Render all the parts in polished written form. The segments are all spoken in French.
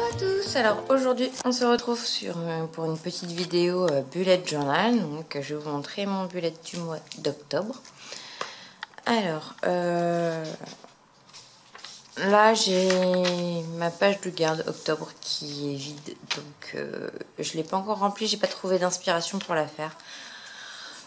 à tous. Alors aujourd'hui on se retrouve pour une petite vidéo bullet journal. Donc je vais vous montrer mon bullet du mois d'octobre. Alors là j'ai ma page de garde octobre qui est vide. Donc je l'ai pas encore remplie, j'ai pas trouvé d'inspiration pour la faire.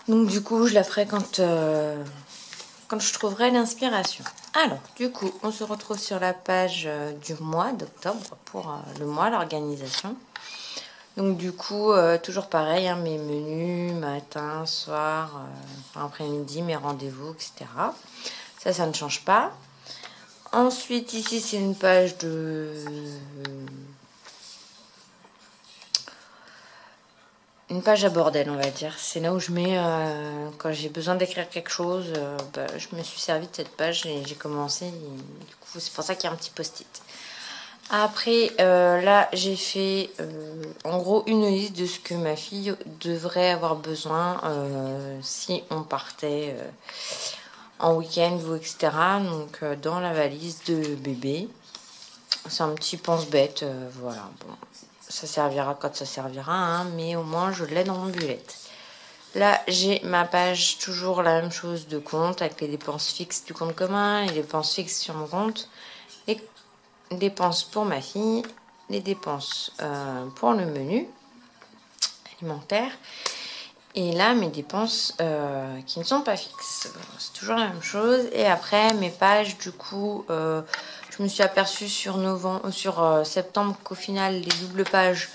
Donc du coup je la ferai quand je trouverai l'inspiration. Alors, du coup, on se retrouve sur la page du mois d'octobre pour le mois, l'organisation. Donc, du coup, toujours pareil, hein, mes menus, matin, soir, après-midi, mes rendez-vous, etc. Ça ne change pas. Ensuite, ici, c'est une page de... Une page à bordel, on va dire. C'est là où je mets, quand j'ai besoin d'écrire quelque chose, je me suis servi de cette page et j'ai commencé. Et, du coup, c'est pour ça qu'il y a un petit post-it. Après, là, j'ai fait, en gros, une liste de ce que ma fille devrait avoir besoin si on partait en week-end ou etc. Donc, dans la valise de bébé. C'est un petit pense-bête, voilà, bon. Ça servira quand ça servira, hein, mais au moins je l'ai dans mon bullet. Là, j'ai ma page, toujours la même chose de compte, avec les dépenses fixes du compte commun, les dépenses fixes sur mon compte, les dépenses pour ma fille, les dépenses pour le menu alimentaire, et là, mes dépenses qui ne sont pas fixes. C'est toujours la même chose. Et après, mes pages, du coup, je me suis aperçue sur septembre qu'au final, les doubles pages,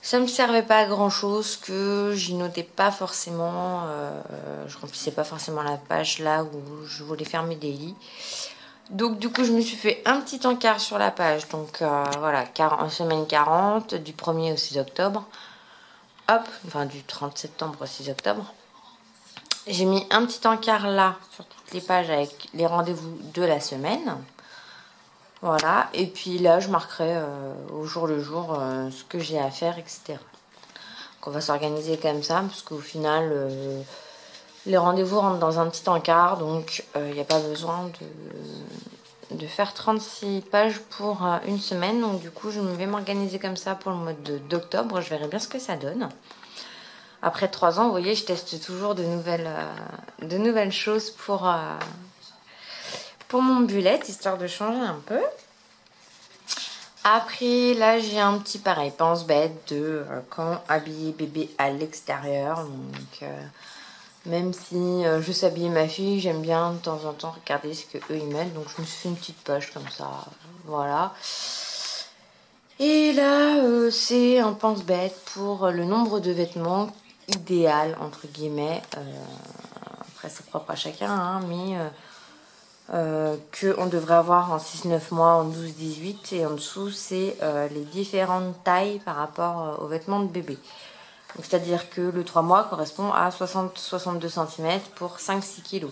ça me servait pas à grand chose, que j'y notais pas forcément, je remplissais pas forcément la page là où je voulais faire mes daily. Donc du coup je me suis fait un petit encart sur la page, donc voilà, en semaine 40, du 1er au 6 octobre, hop, enfin du 30 septembre au 6 octobre. J'ai mis un petit encart là, sur toutes les pages avec les rendez-vous de la semaine. Voilà, et puis là je marquerai au jour le jour ce que j'ai à faire, etc. Donc on va s'organiser comme ça, parce qu'au final les rendez-vous rentrent dans un petit encart, donc il n'y a pas besoin de faire 36 pages pour une semaine. Donc du coup je vais m'organiser comme ça pour le mois d'octobre, je verrai bien ce que ça donne. Après 3 ans, vous voyez, je teste toujours de nouvelles choses pour mon bullet, histoire de changer un peu. Après, là, j'ai un petit pareil, pense-bête de quand habiller bébé à l'extérieur. Donc, même si je sais habiller ma fille, j'aime bien de temps en temps regarder ce que eux ils mettent. Donc, je me suis fait une petite page comme ça. Voilà. Et là, c'est un pense-bête pour le nombre de vêtements idéal, entre guillemets. Après, c'est propre à chacun, hein, mais... qu'on devrait avoir en 6-9 mois, en 12-18, et en dessous c'est les différentes tailles par rapport aux vêtements de bébé. C'est-à-dire que le 3 mois correspond à 60-62 cm pour 5-6 kg,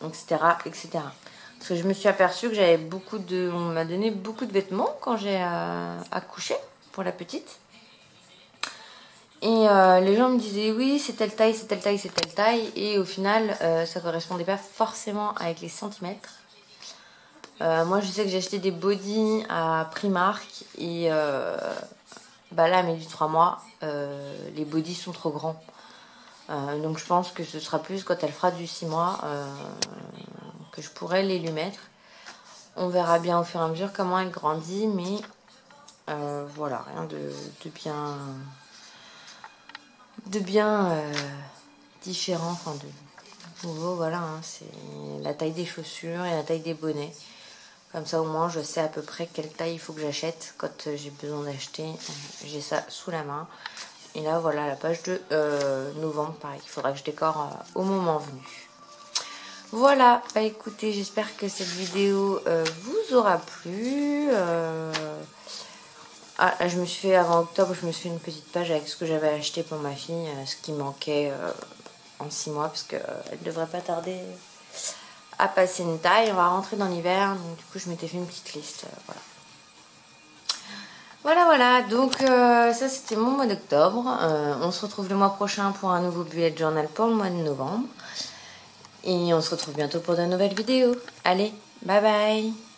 etc., etc. Parce que je me suis aperçue que on m'a donné beaucoup de vêtements quand j'ai accouché pour la petite. Et les gens me disaient oui, c'est telle taille, c'est telle taille, c'est telle taille. Et au final, ça correspondait pas forcément avec les centimètres. Moi, je sais que j'ai acheté des bodys à Primark. Et là, mais du 3 mois, les bodys sont trop grands. Donc je pense que ce sera plus quand elle fera du 6 mois que je pourrai les lui mettre. On verra bien au fur et à mesure comment elle grandit. Mais voilà, rien de bien différent, enfin de nouveau, voilà, hein, c'est la taille des chaussures et la taille des bonnets. Comme ça au moins je sais à peu près quelle taille il faut que j'achète quand j'ai besoin d'acheter. J'ai ça sous la main. Et là voilà la page de novembre, pareil, il faudra que je décore au moment venu. Voilà, bah écoutez, j'espère que cette vidéo vous aura plu. Ah, là, je me suis fait, avant octobre, je me suis fait une petite page avec ce que j'avais acheté pour ma fille, ce qui manquait en 6 mois, parce qu'elle ne devrait pas tarder à passer une taille. On va rentrer dans l'hiver, donc du coup, je m'étais fait une petite liste. Voilà. Donc, ça, c'était mon mois d'octobre. On se retrouve le mois prochain pour un nouveau bullet journal pour le mois de novembre. Et on se retrouve bientôt pour de nouvelles vidéos. Allez, bye bye!